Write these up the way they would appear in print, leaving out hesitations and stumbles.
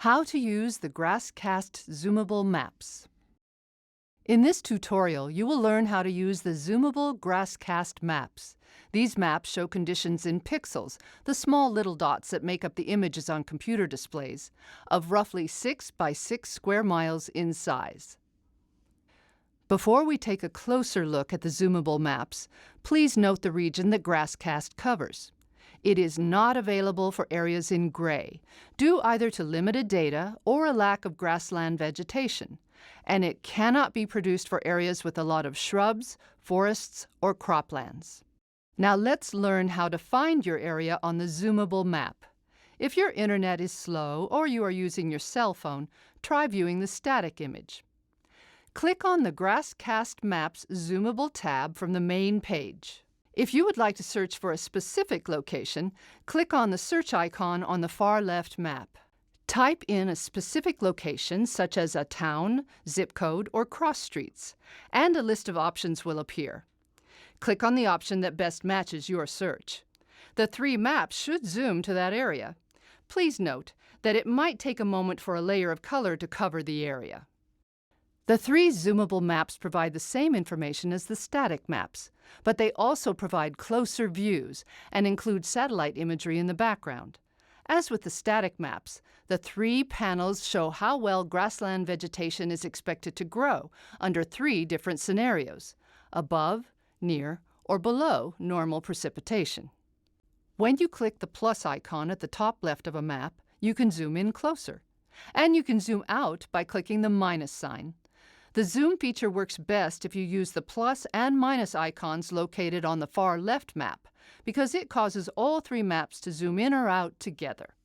How to use the GrassCast Zoomable maps. In this tutorial, you will learn how to use the Zoomable GrassCast maps. These maps show conditions in pixels, the small little dots that make up the images on computer displays, of roughly 6 by 6 square miles in size. Before we take a closer look at the Zoomable maps, please note the region that GrassCast covers. It is not available for areas in gray, due either to limited data or a lack of grassland vegetation, and it cannot be produced for areas with a lot of shrubs, forests, or croplands. Now let's learn how to find your area on the Zoomable map. If your internet is slow or you are using your cell phone, try viewing the static image. Click on the GrassCast Maps Zoomable tab from the main page. If you would like to search for a specific location, click on the search icon on the far left map. Type in a specific location such as a town, zip code, or cross streets, and a list of options will appear. Click on the option that best matches your search. The 3 maps should zoom to that area. Please note that it might take a moment for a layer of color to cover the area. The 3 zoomable maps provide the same information as the static maps, but they also provide closer views and include satellite imagery in the background. As with the static maps, the 3 panels show how well grassland vegetation is expected to grow under 3 different scenarios: above, near, or below normal precipitation. When you click the plus icon at the top left of a map, you can zoom in closer. And you can zoom out by clicking the minus sign. The zoom feature works best if you use the plus and minus icons located on the far left map, because it causes all 3 maps to zoom in or out together.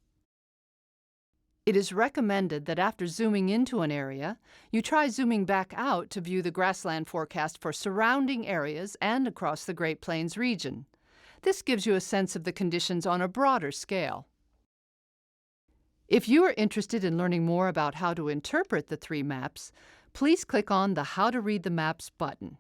It is recommended that after zooming into an area, you try zooming back out to view the grassland forecast for surrounding areas and across the Great Plains region. This gives you a sense of the conditions on a broader scale. If you are interested in learning more about how to interpret the 3 maps, please click on the How to Read the Maps button.